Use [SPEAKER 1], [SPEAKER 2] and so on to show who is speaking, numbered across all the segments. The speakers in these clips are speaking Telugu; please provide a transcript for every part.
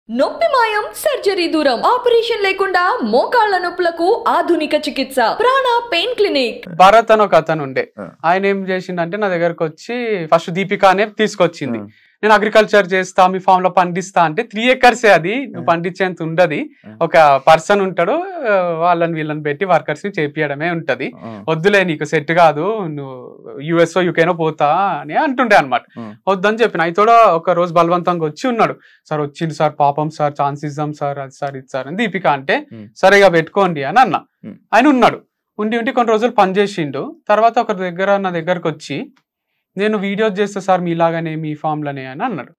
[SPEAKER 1] నొప్పి మాయం సర్జరీ దూరం ఆపరేషన్ లేకుండా మోకాళ్ల నొప్పులకు ఆధునిక చికిత్స ప్రాణ పెయిన్ క్లినిక్.
[SPEAKER 2] భరత్ అని ఒక అతను ఉండే, ఆయన ఏం చేసిండంటే నా దగ్గరకు వచ్చి ఫస్ట్ దీపిక అనే తీసుకొచ్చింది. నేను అగ్రికల్చర్ చేస్తా, మీ ఫామ్ లో పండిస్తా అంటే 3 acres అది నువ్వు పండించేంత ఉండదు, ఒక పర్సన్ ఉంటాడు, వాళ్ళని వీళ్ళని పెట్టి వర్కర్స్ ని చేపియడమే ఉంటది, వద్దులే నీకు సెట్ కాదు, నువ్వు యుఎస్ఓ యూకేనో పోతా అని అంటుండే అనమాట. వద్దని చెప్పిన. అయితే కూడా ఒక రోజు బలవంతంగా వచ్చి ఉన్నాడు, సార్ వచ్చింది సార్, పాపం సార్, ఛాన్స్ ఇద్దాం సార్, అది సార్ ఇది సార్ అని. దీపిక అంటే సరేగా పెట్టుకోండి అని అన్న. ఆయన ఉన్నాడు, ఉండి కొన్ని రోజులు పని చేసిండు. తర్వాత ఒక నా దగ్గరకు వచ్చి, నేను వీడియోస్ చేస్తా సార్ మీలాగానే మీ ఫామ్ లోనే అని అన్నాడు.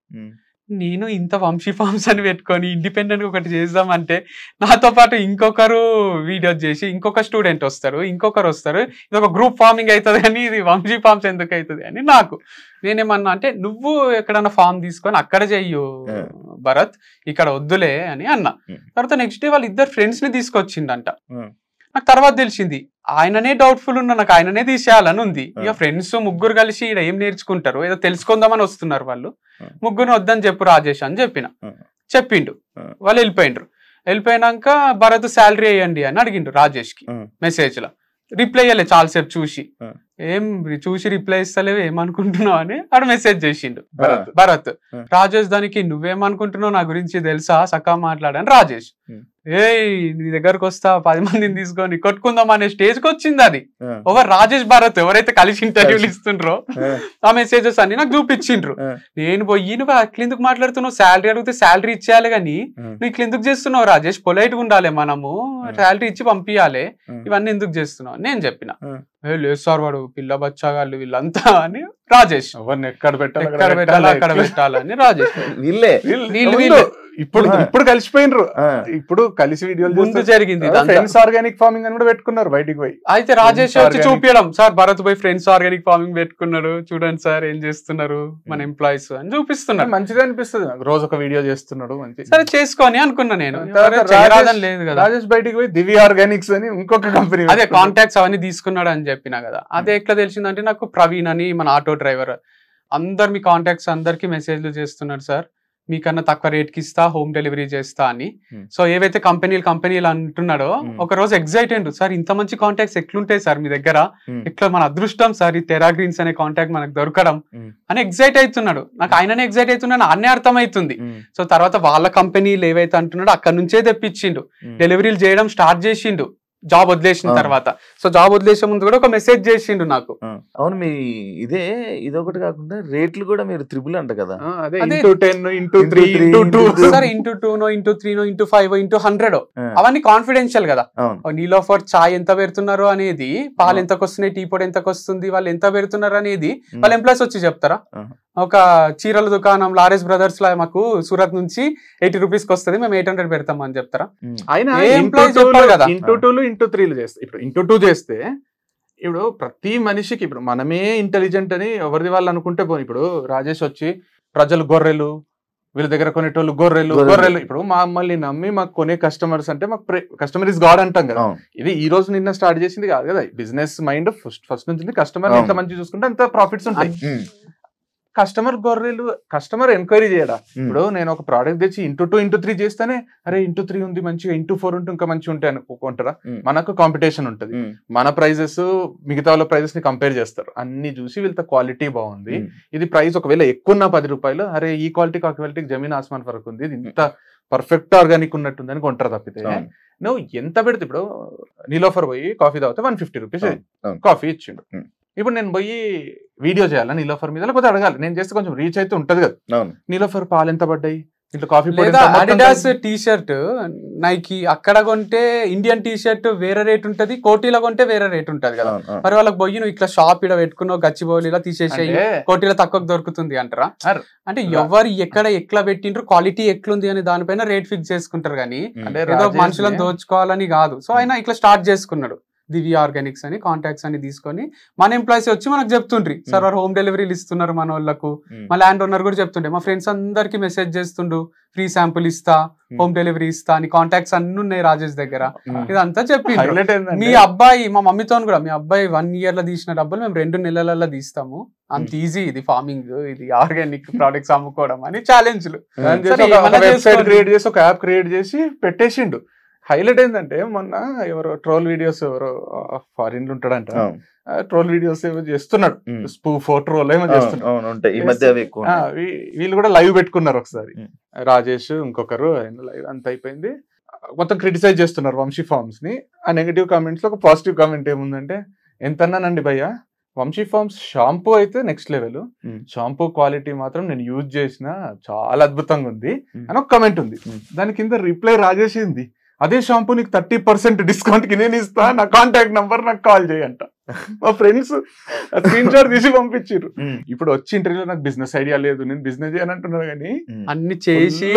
[SPEAKER 2] నేను ఇంత వంశీ ఫార్మ్స్ అని పెట్టుకొని ఇండిపెండెంట్ గా ఒకటి చేద్దామంటే నాతో పాటు ఇంకొకరు వీడియోస్ చేసి ఇంకొక స్టూడెంట్ వస్తారు, ఇంకొకరు వస్తారు, ఇది ఒక గ్రూప్ ఫార్మింగ్ అవుతుంది అని, ఇది వంశీ ఫార్మ్స్ ఎందుకు అవుతుంది అని నాకు. నేనేమన్నా అంటే నువ్వు ఎక్కడన్నా ఫామ్ తీసుకొని అక్కడ చెయ్యు భరత్, ఇక్కడ వద్దులే అని అన్నా. తర్వాత నెక్స్ట్ డే వాళ్ళ ఇద్దరు ఫ్రెండ్స్ ని తీసుకొచ్చిండంట. నాకు తర్వాత తెలిసింది ఆయననే డౌట్ఫుల్ ఉన్నా, నాకు ఆయననే తీసేయాలని ఉంది. ఇక ఫ్రెండ్స్ ముగ్గురు కలిసి ఇక్కడ ఏం నేర్చుకుంటారు, ఏదో తెలుసుకుందామని వస్తున్నారు వాళ్ళు, ముగ్గురు వద్దని చెప్పు రాజేష్ అని చెప్పిండు. వాళ్ళు వెళ్ళిపోయినాక భరత్ శాలరీ వేయండి అని అడిగిండు రాజేష్ కి. మెసేజ్ లో రిప్లై ఇవ్వలే, చాలాసేపు చూసి రిప్లై ఇస్తలేవు, ఏమనుకుంటున్నావు అని ఆడు మెసేజ్ చేసిండు భరత్. రాజేష్ దానికి నువ్వేమనుకుంటున్నావు నా గురించి తెలుసా, సకా మాట్లాడని రాజేష్. నీ దగ్గరకు వస్తా 10 మందిని తీసుకొని కొట్టుకుందాం అనే స్టేజ్ కి వచ్చింది అది. రాజేష్ భరత్ ఎవరైతే కలిసి ఇంటర్వ్యూలు ఇస్తుండ్రో ఆ మెసేజెస్ అన్ని నాకు చూపించిండ్రు. నేను పోయి, నువ్వు అట్లెందుకు మాట్లాడుతున్నావు, శాలరీ అడిగితే శాలరీ ఇచ్చేయాలి కానీ నువ్వు ఇట్లెందుకు చేస్తున్నావు రాజేష్, పొలైట్ గా ఉండాలి, మనము శాలరీ ఇచ్చి పంపించాలి, ఇవన్నీ ఎందుకు చేస్తున్నావు నేను చెప్పిన. లేదు సార్ వాడు పిల్ల బచ్చాగాళ్ళు వీళ్ళంతా అని రాజేష్. ఎవరిని ఎక్కడ పెట్టాలి అక్కడ పెట్టాలని రాజేష్. వీళ్ళే
[SPEAKER 3] ఇప్పుడు కలిసిపోయినరు, ఇప్పుడు కలిసి వీడియోలు
[SPEAKER 2] ముందు జరిగింది.
[SPEAKER 3] ఫ్రెండ్స్ ఆర్గానిక్ ఫార్మింగ్ అని కూడా పెట్టుకున్నారు బయటికి పోయి.
[SPEAKER 2] అయితే రాజేష్ వచ్చి చూపించడం, సార్ భరత్ పోయి ఫ్రెండ్స్ ఆర్గానిక్ ఫార్మింగ్ పెట్టుకున్నాడు, చూడండి సార్ ఏం చేస్తున్నారు మన ఎంప్లాయీస్ అని చూపిస్తున్నారు.
[SPEAKER 3] మంచిగా అనిపిస్తుంది, రోజు ఒక వీడియో చేస్తున్నాడు, మంచి
[SPEAKER 2] సరే చేసుకొని అనుకున్నా నేను. లేదు కదా,
[SPEAKER 3] రాజేష్ బయటికి పోయి దివ్య ఆర్గానిక్స్ అని ఇంకొక కంపెనీ,
[SPEAKER 2] అదే కాంటాక్ట్స్ అవన్నీ తీసుకున్నాడు అని చెప్పినా కదా. అదే ఎట్లా తెలిసిందంటే నాకు ప్రవీణ్ అని మన ఆటో డ్రైవర్, అందరు మీ కాంటాక్ట్స్ అందరికి మెసేజ్లు చేస్తున్నారు, సార్ మీకన్నా తక్కువ రేట్ కి ఇస్తా, హోమ్ డెలివరీ చేస్తా అని. సో ఏవైతే కంపెనీలు అంటున్నాడో ఒక రోజు ఎగ్జైట్ అయ్యిండు, సార్ ఇంత మంచి కాంటాక్ట్స్ ఎట్లుంటాయి సార్ మీ దగ్గర, ఇట్లా మన అదృష్టం సార్ ఈ టెరా గ్రీన్స్ అనే కాంటాక్ట్ మనకు దొరకడం అని ఎగ్జైట్ అవుతున్నాడు. నాకు ఆయననే ఎగ్జైట్ అవుతున్నాను అన్నీ అర్థమవుతుంది. సో తర్వాత వాళ్ళ కంపెనీలు ఏవైతే అంటున్నాడో అక్కడ నుంచే తెప్పించిండు, డెలివరీలు చేయడం స్టార్ట్ చేసిండు జాబ్ వదిలేసిన తర్వాత. సో జాబ్ వదిలేసే ముందు కూడా ఒక మెసేజ్ చేసిండు నాకు.
[SPEAKER 4] అవును, మీ ఇదొకటి కాకుండా రేట్లు కూడా మీరు 3 అంట కదా,
[SPEAKER 2] X2, 3, అవన్నీ కాన్ఫిడెన్షియల్ కదా. నీలోఫర్ చాయ్ ఎంత పెడుతున్నారు అనేది, పాలు ఎంతకు వస్తున్నాయి, టీ పొడి ఎంతకు వస్తుంది, వాళ్ళు ఎంత పెడుతున్నారు అనేది వాళ్ళ ఎంప్లాయీస్ వచ్చి చెప్తారా? ఒక చీరల దుకాణం లారెస్ బ్రదర్స్ లా మాకు సూరత్ నుంచి 80 రూపీస్ కి వస్తుంది, మేము 800 పెడతాం అని చెప్తారా?
[SPEAKER 3] ఆయన X2 చేస్తే, ఇప్పుడు X2 చేస్తే ఇప్పుడు ప్రతి మనిషికి, ఇప్పుడు మనమే ఇంటెలిజెంట్ అని ఎవరిది వాళ్ళు అనుకుంటే పోనీ, ఇప్పుడు రాజేష్ వచ్చి ప్రజలు గొర్రెలు, వీళ్ళ దగ్గర కొనేటోళ్ళు గొర్రెలు, ఇప్పుడు మమ్మల్ని నమ్మి మాకు కొనే కస్టమర్స్ అంటే మాకు కస్టమర్ ఇస్ గాడ్ అంటాం కదా. ఇది ఈ రోజు నిన్న స్టార్ట్ చేసింది కాదు కదా, బిజినెస్ మైండ్ ఫస్ట్ నుంచి కస్టమర్ ఎంత మంచి చూసుకుంటే అంత ప్రాఫిట్స్ ఉంటాయి. కస్టమర్ ఎంక్వైరీ చేయడా? ఇప్పుడు నేను ఒక ప్రోడక్ట్ తెచ్చి X2, X3 చేస్తేనే అరే X3 ఉంది మంచిగా, X4 ఉంటే ఇంకా మంచిగా ఉంటాయి అనుకుంటారా? మనకు కాంపిటీషన్ ఉంటుంది, మన ప్రైజెస్ మిగతా వాళ్ళ ప్రైజెస్ ని కంపేర్ చేస్తారు, అన్ని చూసి వీళ్ళతో క్వాలిటీ బాగుంది, ఇది ప్రైస్ ఒకవేళ ఎక్కువ ఉన్న 10 రూపాయలు, అరే ఈ క్వాలిటీకి ఆ క్వాలిటీకి జమీన్ ఆస్మాన్ ఫరక్ ఉంది, ఇది ఇంత పర్ఫెక్ట్ ఆర్గానిక్ ఉన్నట్టుంది అని కొంటారు. తప్పితే నువ్వు ఎంత పెడితే, ఇప్పుడు నీలోఫర్ పోయి కాఫీ తాగితే 150 రూపీస్ కాఫీ ఇచ్చిండు. ఇప్పుడు నేను పోయి వీడియో చేయాలా నీలోఫర్ మీద, లేకపోతే అడగాలి, నేను చేస్తే కొంచెం రీచ్ అయితే ఉంటది కదా. నీలోఫర్ పాలు ఎంత పడ్డాయి, ఇట్లా coffee
[SPEAKER 2] Adidas T shirt Nike అక్కడ కొంటే ఇండియన్ టీ షర్ట్ వేరే రేట్ ఉంటది, కోటీలో కొంటే వేరే రేట్ ఉంటది కదా. మరి వాళ్ళకి పోయి నువ్వు ఇట్లా షాప్ ఇడ పెట్టుకున్నావు, గచ్చిబౌలి ఇలా తీసేసేయి, కోటీలో తక్కువ దొరుకుతుంది అంటారా? అంటే ఎవరు ఎట్లా పెట్టిండ్రు, క్వాలిటీ ఎట్లుంది అని దానిపైన రేట్ ఫిక్స్ చేసుకుంటారు కానీ ఏదో మనుషులను దోచుకోవాలని కాదు. సో ఆయన ఇట్లా స్టార్ట్ చేసుకున్నాడు. దివ్య ఆర్గానిక్స్ అని కాంటాక్ట్స్ అని తీసుకొని మన ఎంప్లాయీస్ వచ్చి మనకు చెప్తుండ్రి సార్ వారు హోమ్ డెలివరీలు ఇస్తున్నారు మన వాళ్ళకు. మా ల్యాండ్ ఓనర్ కూడా చెప్తుండే, మా ఫ్రెండ్స్ అందరికి మెసేజ్ చేస్తుండు ఫ్రీ శాంపుల్ ఇస్తా, హోమ్ డెలివరీ ఇస్తా అని కాంటాక్ట్స్ అన్ని ఉన్నాయి రాజేష్ దగ్గర. ఇదంతా చెప్పిండు. మీ అబ్బాయి, మా మమ్మీతో కూడా, మీ అబ్బాయి 1 year లో తీసిన డబ్బులు మేము 2 నెలలలో తీస్తాము, అంత ఈజీ ఇది ఫార్మింగ్, ఇది ఆర్గానిక్ ప్రొడక్ట్స్ అమ్ముకోవడం అని ఛాలెంజ్లు
[SPEAKER 3] వెబ్సైట్ క్రియేట్ చేసి ఒక యాప్ క్రియేట్ చేసి పెట్టేసిండు. హైలైట్ ఏంటంటే మొన్న ఎవరో ట్రోల్ వీడియోస్, ఎవరో ఫారిన్ లో ఉంటాడంట, ట్రోల్ వీడియోస్ ఏమో చేస్తున్నాడు, స్పూఫ్ ట్రోల్ ఏమో చేస్తున్నాడు. వీళ్ళు కూడా లైవ్ పెట్టుకున్నారు ఒకసారి, రాజేష్ ఇంకొకరు, లైవ్ అంత అయిపోయింది, మొత్తం క్రిటిసైజ్ చేస్తున్నారు వంశీ ఫార్మ్స్ ని. ఆ నెగిటివ్ కామెంట్స్ లో ఒక పాజిటివ్ కామెంట్ ఏముందంటే, ఎంతన్నానండి భయ్యా, వంశీ ఫార్మ్స్ షాంపూ అయితే నెక్స్ట్ లెవెల్, షాంపూ క్వాలిటీ మాత్రం నేను యూజ్ చేసిన చాలా అద్భుతంగా ఉంది అని ఒక కమెంట్ ఉంది. దాని కింద రిప్లై రాజేసింది, అదే షాంపూ నీకు 30% డిస్కౌంట్ కి నేను ఇస్తా, నా కాంటాక్ట్ నంబర్ నాకు కాల్ చేయంట. మా ఫ్రెండ్స్ స్క్రీన్ షాట్ తీసి పంపించారు. ఇప్పుడు వచ్చి ఇంటర్వ్యూలో నాకు బిజినెస్ ఐడియా లేదు, నేను బిజినెస్ చేయాలంటున్నాను కానీ
[SPEAKER 2] అన్ని చేసి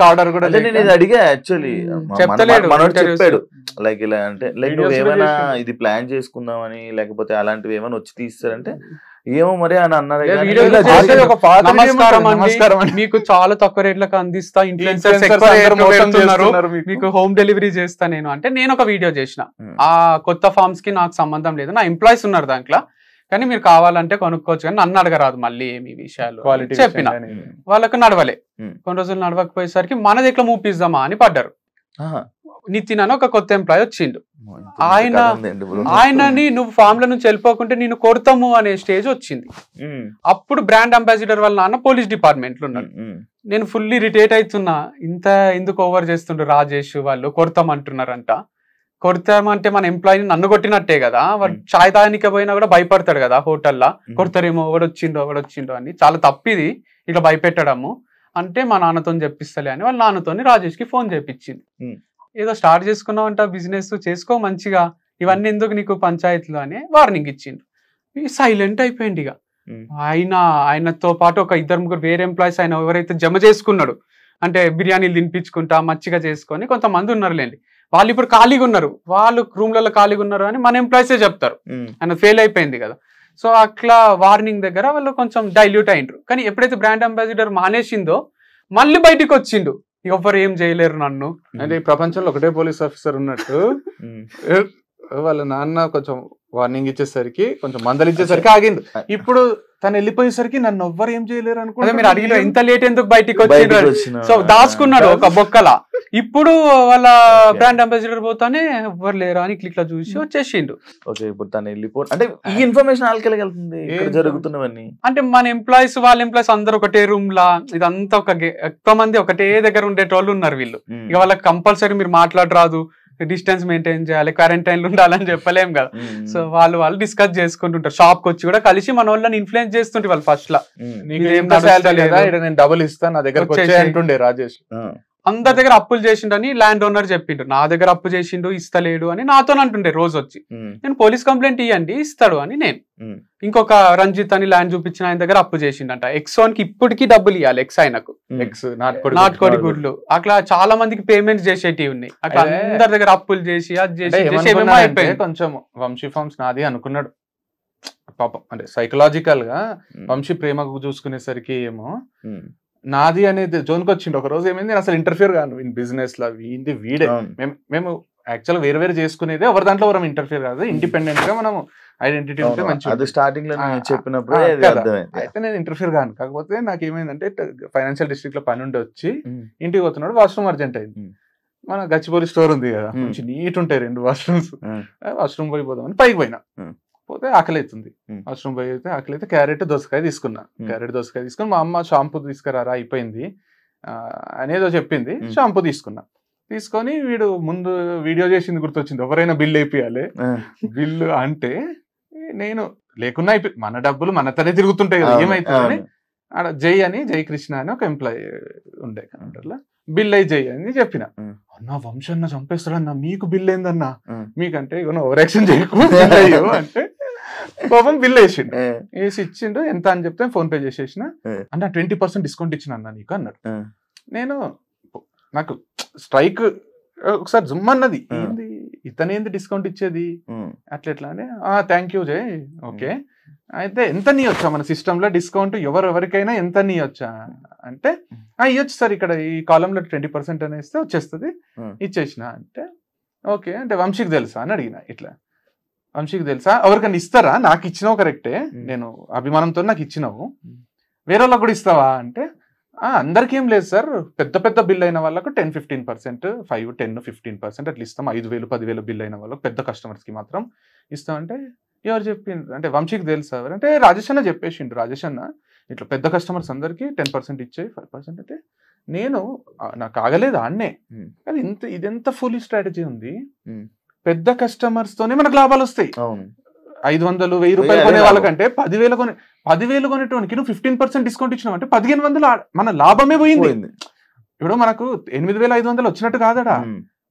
[SPEAKER 2] ఆర్డర్ కూడా
[SPEAKER 4] అడిగా. యాక్చువల్లీ చెప్పాడు లైక్ ఇలా అంటే, లైక్ నువ్వు ఏమైనా ఇది ప్లాన్ చేసుకుందామని లేకపోతే అలాంటివి ఏమైనా వచ్చి తీస్తారంటే ఏమో మరి అని అన్నారు.
[SPEAKER 2] మీకు చాలా తక్కువ రేట్లకు అందిస్తా, ఇన్ఫ్లుయెన్సర్స్ మీకు హోమ్ డెలివరీ చేస్తా నేను అంటే, నేను ఒక వీడియో చేసిన, ఆ కొత్త ఫార్మ్స్ కి నాకు సంబంధం లేదు, నా ఎంప్లాయీస్ ఉన్నారు దాంట్లో, కానీ మీరు కావాలంటే కొనుక్కోవచ్చు, కానీ నన్ను అడగరాదు మళ్ళీ ఏమి విషయాలు చెప్పిన. వాళ్ళకు నడవలే, కొన్ని రోజులు నడవకపోయేసరికి మన దగ్గర మూపిద్దామా అని పడ్డారు. నితిన్ అని ఒక కొత్త ఎంప్లాయీ వచ్చిండు, ఆయనని నువ్వు ఫామ్ లో నుంచి వెళ్ళిపోకుంటే నేను కొడతాము అనే స్టేజ్ వచ్చింది. అప్పుడు బ్రాండ్ అంబాసిడర్ వాళ్ళ నాన్న పోలీస్ డిపార్ట్మెంట్ లో ఉన్నాడు. నేను ఫుల్లీ ఇరిటేట్ అవుతున్నా, ఇంత ఎందుకు ఓవర్ చేస్తుండ్రు రాజేష్, వాళ్ళు కొడతామంటున్నారంట. కొడతామంటే మన ఎంప్లాయీని నన్ను కొట్టినట్టే కదా, వాడు చాయ్ తాగనికి పోయినా కూడా భయపడతాడు కదా హోటల్లో, కొడతారేమో ఎవడొచ్చిండో అని. చాలా తప్పిది ఇట్లా భయపెట్టడము అంటే. మా నాన్నతో చెప్పిస్తలే అని వాళ్ళ నాన్నతోని రాజేష్ కి ఫోన్ చేపించింది. ఏదో స్టార్ట్ చేసుకున్నావు అంట బిజినెస్, చేసుకో మంచిగా, ఇవన్నీ ఎందుకు నీకు పంచాయతీలో అని వార్నింగ్ ఇచ్చిండు. సైలెంట్ అయిపోయింది. ఇక ఆయనతో పాటు ఒక 2-3 వేరే ఎంప్లాయీస్ ఆయన ఎవరైతే జమ చేసుకున్నాడు అంటే బిర్యానీలు తినిపించుకుంటా మంచిగా చేసుకొని కొంతమంది ఉన్నారులేండి, వాళ్ళు ఇప్పుడు ఖాళీగా ఉన్నారు, వాళ్ళు రూమ్లలో ఖాళీగా ఉన్నారు అని మన ఎంప్లాయీసే చెప్తారు. ఆయన ఫెయిల్ అయిపోయింది కదా. సో అట్లా వార్నింగ్ దగ్గర వాళ్ళు కొంచెం డైల్యూట్ అయిండ్రు. కానీ ఎప్పుడైతే బ్రాండ్ అంబాసిడర్ మానేసిందో మళ్ళీ బయటికి వచ్చిండు, ఎవరు ఏం చేయలేరు నన్ను
[SPEAKER 3] అంటే. ఈ ప్రపంచంలో ఒకటే పోలీస్ ఆఫీసర్ ఉన్నట్టు వాళ్ళ నాన్న కొంచెం వార్నింగ్ ఇచ్చేసరికి, కొంచెం మందలిచ్చేసరికి ఆగిండు. ఇప్పుడు తను వెళ్ళిపోయేసరికి నన్ను ఎవ్వరు ఏం చేయలేరు అనుకుంటే,
[SPEAKER 2] మీరు అడిగిన ఇంత లేట్ ఎందుకు బయటికి వచ్చిండ్రు, సో దాచుకున్నాడు ఒక బొక్కల. ఇప్పుడు వాళ్ళ బ్రాండ్ అంబాసిడర్ పోతానే ఎవ్వరు లేరు అని ఇట్లా చూసి వచ్చేసిండు.
[SPEAKER 4] ఓకే, ఇప్పుడు తను వెళ్ళిపోయి అంటే ఈ ఇన్ఫర్మేషన్ వాళ్ళకి వెళ్తుంది జరుగుతున్నవన్నీ.
[SPEAKER 2] అంటే మన ఎంప్లాయీస్ వాళ్ళ ఎంప్లాయీస్ అందరు ఒకటే రూమ్ లా, ఇదంతా ఎక్కువ మంది ఒకటే దగ్గర ఉండేటోళ్ళు ఉన్నారు వీళ్ళు. ఇక వాళ్ళకి కంపల్సరీ మీరు మాట్లాడరాదు, డిస్టెన్స్ మెయింటైన్ చేయాలి, క్వారంటైన్ లో ఉండాలని చెప్పలేం కదా. సో వాళ్ళు డిస్కస్ చేసుకుంటుంటారు. షాప్ కి వచ్చి కూడా కలిసి మన వాళ్ళని ఇన్ఫ్లుయెన్స్ చేస్తుంటే వాళ్ళు ఫస్ట్ లా,
[SPEAKER 3] నేను డబుల్ ఇస్తాను నా దగ్గర అంటుండే రాజేష్.
[SPEAKER 2] అందరి దగ్గర అప్పులు చేసిండని ల్యాండ్ ఓనర్ చెప్పిండు, నా దగ్గర అప్పు చేసిండు ఇస్తలేడు అని నాతో అంటుండే రోజు వచ్చి. నేను పోలీస్ కంప్లైంట్ ఇవ్వండి ఇస్తాడు అని నేను. ఇంకొక రంజిత్ అని ల్యాండ్ చూపించిన ఆయన దగ్గర అప్పు చేసిండంట. ఎక్స్1 కి ఇప్పటికీ డబ్బులు ఇవ్వాలి, ఎక్స్ ఆయనకు నాటుకోడి గుడ్లు. అట్లా చాలా మందికి పేమెంట్స్ చేసేటివి ఉన్నాయి. అట్లా అందరి దగ్గర అప్పులు చేసి అది చేసి
[SPEAKER 3] కొంచెం వంశీ ఫార్మ్స్ నాది అనుకున్నాడు పాపం. అంటే సైకలాజికల్ గా వంశీ ప్రేమకు చూసుకునేసరికి ఏమో నాది అనేది జోన్కి వచ్చిండు. ఒక రోజు ఏమైంది, నేను అసలు ఇంటర్ఫియర్ కాను బిజినెస్ లో, వీడే మేము యాక్చువల్ వేరే చేసుకునేది, ఎవరి దాంట్లో ఎవరు ఇంటర్ఫియర్ కాదు, ఇండిపెండెంట్ గా మనం ఐడెంటిటీ ఉంటే మంచిది.
[SPEAKER 4] స్టార్టింగ్ లో చెప్పినప్పుడు
[SPEAKER 3] అయితే నేను ఇంటర్ఫియర్ కాను. కాకపోతే నాకు ఏమైందంటే ఫైనాన్షియల్ డిస్ట్రిక్ట్ లో పని ఉండి వచ్చి ఇంటికి పోతున్నాడు, వాష్రూమ్ అర్జెంట్ అయింది. మన గచ్చిబౌలి స్టోర్ ఉంది కదా, మంచి నీట్ ఉంటాయి 2 వాష్రూమ్స్. వాష్రూమ్ పోయిపోదామని పైకి పోయినా, పోతే ఆకలి అవుతుంది. వాష్రూమ్ పోయి అయితే ఆకలి అయితే క్యారెట్ దోసకాయ తీసుకున్నా. క్యారెట్ దోసకాయ తీసుకుని మా అమ్మ షాంపూ తీసుకురారా అయిపోయింది అనేదో చెప్పింది, షాంపూ తీసుకున్నా. తీసుకొని వీడు ముందు వీడియో చేసింది గుర్తొచ్చింది, ఎవరైనా బిల్లు అయిపోయాలి. బిల్లు అంటే నేను లేకున్నా మన డబ్బులు మనతోనే తిరుగుతుంటాయి కదా, ఏమైతుందని ఆడ జై కృష్ణ అని ఒక ఎంప్లాయీ ఉండే కౌంటర్ లో, బిల్ అయి జై అని చెప్పిన. అన్నా వంశన్న చంపేస్తాడన్నా, మీకు బిల్ ఏందన్నా, మీకంటే ఇవన్న ఓవర్ యాక్షన్ చేయకు అంటే పాపం బిల్ వేసిండు. వేసి ఇచ్చిండు, ఎంత అని చెప్తే ఫోన్ పే చేసేసిన. అన్న 20% డిస్కౌంట్ ఇచ్చిన అన్న నీకు అన్నాడు. నేను నాకు స్ట్రైక్ ఒకసారి జుమ్ అన్నది, ఏంది ఇతనేంది డిస్కౌంట్ ఇచ్చేది అట్లా ఎట్లా అని థ్యాంక్ యూ జయ్ ఓకే అయితే ఎంత నీయొచ్చా మన సిస్టమ్ లో డిస్కౌంట్ ఎవరికైనా ఎంత నీయొచ్చా అంటే ఇవ్వచ్చు సార్ ఇక్కడ ఈ కాలంలో 20% అని ఇస్తే వచ్చేస్తుంది ఇచ్చేసిన అంటే ఓకే అంటే వంశీకి తెలుసా అని అడిగిన ఇట్లా వంశీకి తెలుసా ఎవరికన్నా ఇస్తారా నాకు ఇచ్చినావు కరెక్టే నేను అభిమానంతో నాకు ఇచ్చినావు వేరే వాళ్ళకి కూడా ఇస్తావా అంటే అందరికి ఏం లేదు సార్ పెద్ద బిల్ అయిన వాళ్ళకు 10-15% 5-10-15% అట్లా ఇస్తాం 5,000-10,000 బిల్ అయిన వాళ్ళకి పెద్ద కస్టమర్స్ కి మాత్రం ఇస్తామంటే ఎవరు చెప్పిండ్రు అంటే వంశీకి తెలుసా అంటే రాజేష్ అన్న చెప్పేసిండు రాజేష్ అన్న ఇట్లా పెద్ద కస్టమర్స్ అందరికి 10% ఇచ్చాయి 5% అంటే నేను నాకు ఆగలేదు ఆడనే కానీ ఇదెంత ఫుల్ స్ట్రాటజీ ఉంది పెద్ద కస్టమర్స్ తోనే మనకు లాభాలు వస్తాయి 500-1000 రూపాయలు కొనే వాళ్ళకంటే 10,000 కొనేటోనికి నువ్వు 15% డిస్కౌంట్ ఇచ్చినావు అంటే 1,500 మన లాభమే పోయింది ఇప్పుడు మనకు 8,500 వచ్చినట్టు కాదడా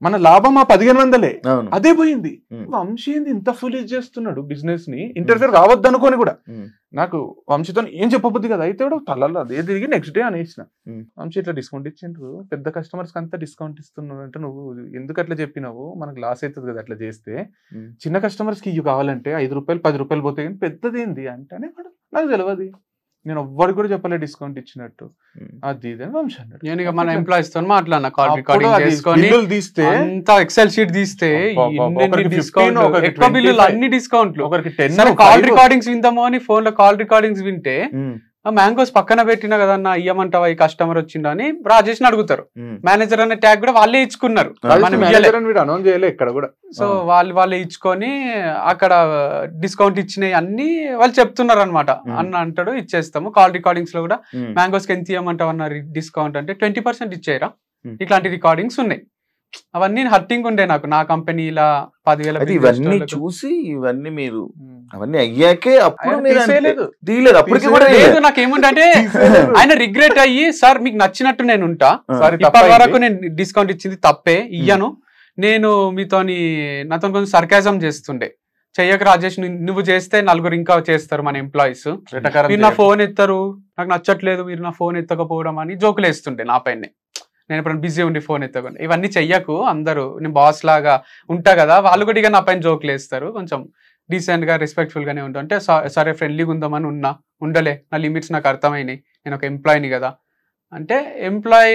[SPEAKER 3] మన లాభం 1,500 అదే పోయింది వంశీ ఏంది ఇంత ఫుల్ చేస్తున్నాడు బిజినెస్ ని ఇంటర్ఫియర్ కావద్దు అనుకోని కూడా నాకు వంశీతో ఏం చెప్పబుద్ది కదా అయితే కూడా తలలో అదే తిరిగి నెక్స్ట్ డే అనేసిన వంశీ ఇట్లా డిస్కౌంట్ ఇచ్చిండ్రు పెద్ద కస్టమర్స్ కి అంతా డిస్కౌంట్ ఇస్తున్నాడు అంటే నువ్వు ఎందుకు అట్లా చెప్పినావు మనకు లాస్ అవుతుంది కదా అట్లా చేస్తే చిన్న కస్టమర్స్ కి ఇవి కావాలంటే 5 రూపాయలు 10 రూపాయలు పోతాయి కానీ పెద్దది ఏంది అంటే నాకు తెలియదు నేను ఎవ్వరికి కూడా చెప్పలే డిస్కౌంట్ ఇచ్చినట్టు అది ఇది అని వంశీ అన్నాడు
[SPEAKER 2] నేను మన ఎంప్లాయీస్ తో మాట్లాడినా కాల్ రికార్డింగ్ చేసుకొని అంతా ఎక్సెల్ షీట్ తీస్తే ఎక్కువ బిల్లులు అన్ని డిస్కౌంట్లు కాల్ రికార్డింగ్స్ విందామో అని ఫోన్ లో కాల్ రికార్డింగ్స్ వింటే మ్యాంగోస్ పక్కన పెట్టినా కదన్నా ఇయ్యమంటావా ఈ కస్టమర్ వచ్చిండా అని రాజేష్ ని అడుగుతారు మేనేజర్ అనే ట్యాగ్ కూడా వాళ్ళే ఇచ్చుకున్నారు సో వాళ్ళే ఇచ్చుకొని అక్కడ డిస్కౌంట్ ఇచ్చినాయి అన్ని వాళ్ళు చెప్తున్నారు అనమాట అన్న అంటాడు ఇచ్చేస్తాము కాల్ రికార్డింగ్స్ లో కూడా మ్యాంగోస్ కి ఎంత ఇయ్యమంటావు అన్న డిస్కౌంట్ అంటే 20% ఇచ్చేయరా ఇట్లాంటి రికార్డింగ్స్ ఉన్నాయి అవన్నీ హర్టింగ్ ఉండే నాకు నా కంపెనీ ఇలా 10,000
[SPEAKER 4] ఇవన్నీ చూసి ఇవన్నీ మీరు అవన్నీ అయ్యాకే అప్పుడు తీయలేదు అప్పటికి కూడా
[SPEAKER 2] లేదు నాకేముంటే ఆయన రిగ్రెట్ అయ్యి సార్ మీకు నచ్చినట్టు నేను ఉంటా ఇప్పటి వరకు నేను డిస్కౌంట్ ఇచ్చింది తప్పే ఇయ్యను నేను నాతో కొంచెం సర్కాజం చేస్తుండే చెయ్యక రాజేష్ నువ్వు చేస్తే నలుగురు ఇంకా చేస్తారు మన ఎంప్లాయీస్ మీరు నా ఫోన్ ఎత్తారు నాకు నచ్చట్లేదు మీరు నా ఫోన్ ఎత్తకపోవడం అని జోకులు వేస్తుండే నా పైన నేను ఇప్పుడు బిజీ ఉండి ఫోన్ ఎత్తకుండా ఇవన్నీ చెయ్యకు అందరూ నేను బాస్ లాగా ఉంటా కదా వాళ్ళు కూడా ఇక నా పైన జోకులు వేస్తారు కొంచెం డీసెంట్ గా రెస్పెక్ట్ఫుల్ గానే ఉంటా అంటే సరే ఫ్రెండ్లీగా ఉందామని ఉండలే నా లిమిట్స్ నాకు అర్థమైనాయి నేను ఒక ఎంప్లాయీని కదా అంటే ఎంప్లాయీ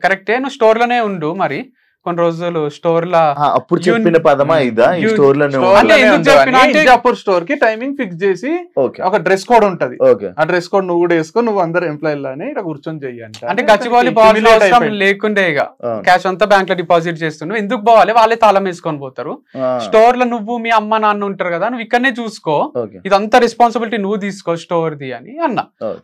[SPEAKER 2] కరెక్టే నువ్వు స్టోర్ లోనే ఉండు మరి కొన్ని రోజులు స్టోర్ లా
[SPEAKER 4] అప్పుడు చెప్పిన పదమా ఇదా ఈ స్టోర్
[SPEAKER 3] స్టోర్ కి టైమింగ్ ఫిక్స్ చేసి ఒక డ్రెస్ కోడ్ ఉంటది ఆ డ్రెస్ కోడ్ నువ్వు కూడా వేసుకో నువ్వు అందరు ఎంప్లాయీ లానే ఇక్కడ కూర్చొని చెయ్యండి
[SPEAKER 2] అంటే గచ్చిబౌలి బాల్ లేకుండే ఇక క్యాష్ అంతా బ్యాంక్ లో డిపాజిట్ చేస్తున్నావు ఎందుకు పోవాలి వాళ్ళే తాళం వేసుకొని పోతారు స్టోర్ లో నువ్వు మీ అమ్మ నాన్న ఉంటారు కదా నువ్వు ఇక్కడనే చూసుకో ఇదంతా రెస్పాన్సిబిలిటీ నువ్వు తీసుకో స్టోర్ ది అని అన్న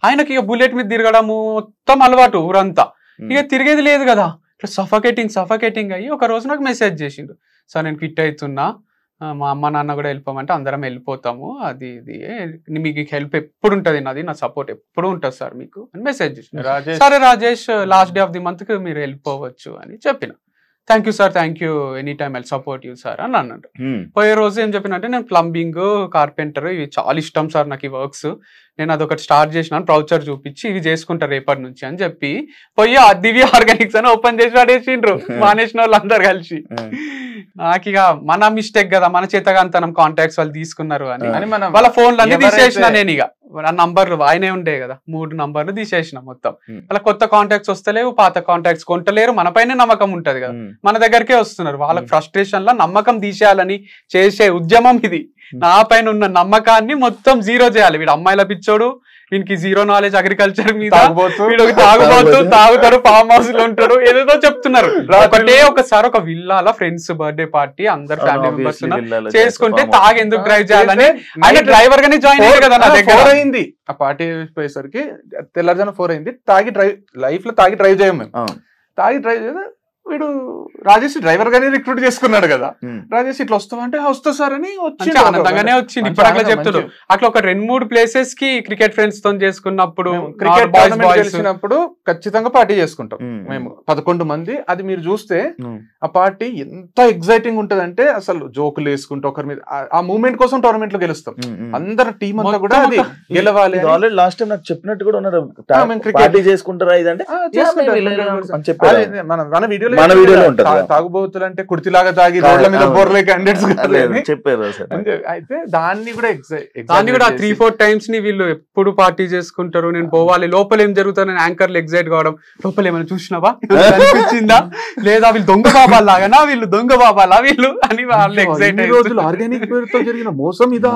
[SPEAKER 2] ఆయనకి ఇక బుల్లెట్ మీద తిరగడము మొత్తం అలవాటు ఊరంతా ఇక తిరిగేది లేదు కదా సఫకేటింగ్ అయ్యి ఒక రోజు నాకు మెసేజ్ చేసిండు సార్ నేను క్విట్ అవుతున్నా మా అమ్మ నాన్న కూడా వెళ్ళిపోమంటే అందరం వెళ్ళిపోతాము అది ఇది మీకు హెల్ప్ ఎప్పుడు ఉంటుంది నా సపోర్ట్ ఎప్పుడు ఉంటుంది సార్ మీకు అని మెసేజ్ చేసిండు సరే Rajesh last day of the month కి మీరు వెళ్ళిపోవచ్చు అని చెప్పిన thank you sir thank you any time I'll support you sir అని అన్నాడు పోయే రోజు ఏం చెప్పినంటే నేను ప్లంబింగ్ కార్పెంటర్ ఇవి చాలా ఇష్టం సార్ నాకు ఈ వర్క్స్ నేను అదొకటి స్టార్ట్ చేసినాను ప్రౌచర్ చూపించి ఇవి చేసుకుంటారు రేపటి నుంచి అని చెప్పి పోయి దివ్య ఆర్గానిక్స్ అని ఓపెన్ చేసి పడేసిండ్రు మానేసిన వాళ్ళు అందరు కలిసి నాకు ఇక మన మిస్టేక్ కదా మన చేతగాంతనం కాంటాక్ట్స్ వాళ్ళు తీసుకున్నారు అని వాళ్ళ ఫోన్లు అన్ని తీసేసిన నేను ఇక ఆ నంబర్లు ఆయనే ఉండే కదా 3 నంబర్లు తీసేసిన మొత్తం వాళ్ళ కొత్త కాంటాక్ట్స్ వస్తలేవు పాత కాంటాక్ట్స్ కొంటలేరు మన పైన నమ్మకం ఉంటది కదా మన దగ్గరకే వస్తున్నారు వాళ్ళకి ఫ్రస్ట్రేషన్ లో నమ్మకం తీసేయాలని చేసే ఉద్యమం ఇది నా పైన ఉన్న నమ్మకాన్ని మొత్తం జీరో చేయాలి వీడు అమ్మాయిల పిచ్చోడు వీనికి జీరో నాలెడ్జ్ అగ్రికల్చర్ మీద వీడు తాగుతాడు ఫామ్ హౌస్ లో ఉంటాడు ఏదేదో చెప్తున్నారు ఒకసారి ఒక విల్లాల ఫ్రెండ్స్ బర్త్డే పార్టీ అందరు ఫ్యామిలీ మెంబర్స్ చేసుకుంటే తాగి ఎందుకు డ్రైవ్ చేయాలని ఆయన డ్రైవర్ గానే జాయిన్ అయ్యారు కదా నా దగ్గర
[SPEAKER 3] అయింది ఆ పార్టీ పోయేసరికి తెల్లారుజామున 4 అయింది తాగి డ్రైవ్ చేయం మేము తాగి డ్రైవ్ చేయ వీడు రాజేష్ డ్రైవర్ గానే రిక్రూట్ చేసుకున్నాడు కదా రాజేష్ ఇట్లా వస్తామంటే వస్తా సార్ అని
[SPEAKER 2] ఆనందంగానే వచ్చింది ఇప్పుడు అట్లా చెప్తాడు అట్లా ఒక 2-3 ప్లేసెస్ కి క్రికెట్ ఫ్రెండ్స్ తో చేసుకున్నప్పుడు
[SPEAKER 3] క్రికెట్ గెలిచినప్పుడు ఖచ్చితంగా పార్టీ చేసుకుంటాం మేము 11 మంది అది మీరు చూస్తే ఆ పార్టీ ఎంత ఎగ్జైటింగ్ ఉంటదంటే అసలు జోకులు వేసుకుంటూ ఒకరి మీద ఆ మూమెంట్ కోసం టోర్నమెంట్ లో గెలుస్తాం అందరు టీం అంతా కూడా అది గెలవాలి
[SPEAKER 4] లాస్ట్ టైం నాకు చెప్పినట్టు కూడా ఉన్నారు క్రికెట్ చేసుకుంటారా ఇదంటే
[SPEAKER 3] మన వీడియోలో
[SPEAKER 4] మన వీడియోలో ఉంటుంది.
[SPEAKER 3] తాగుబోతులు అంటే కుర్తిలాగా తాగి రోడ్ల మీద బోర్లే క్యాండిడేట్స్
[SPEAKER 4] చెప్పారు.
[SPEAKER 3] అయితే దాన్ని కూడా
[SPEAKER 2] 3-4 టైమ్స్ ని వీళ్ళు ఎప్పుడు పార్టీ చేసుకుంటారు, నేను పోవాలి, లోపల ఏం జరుగుతుంది నేను యాంకర్లు ఎగ్జైట్ కావడం, లోపల ఏమైనా చూసినావా అనిపించిందా, లేదా వీళ్ళు దొంగ బాబాలాగానా, వీళ్ళు దొంగ బాబాలా వీళ్ళు అని వాళ్ళు ఎగ్జైట్.
[SPEAKER 3] రోజులు ఆర్గానిక్ పేరుతో జరిగిన మోసం ఇదా.